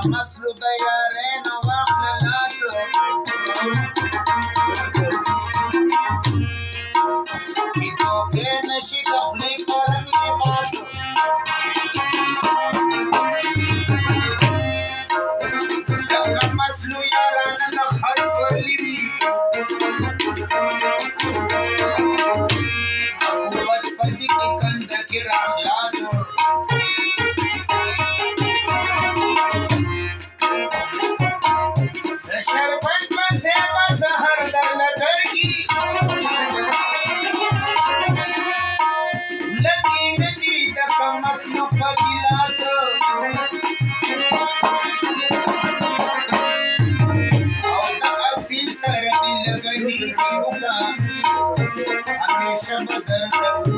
مسلو دیارین واخل لاسو چی توکی نشی دخلی پرنگ لباسو دکا مسلو یاران نخر فرلی بی قوت پدی کی کندکی راخلاسو شربت مزه مزهر در لدرگی لگی ندی دکا مسلو پا گلاسو او دا اصیل سر دل گنی کیوگا ہمیشہ بدر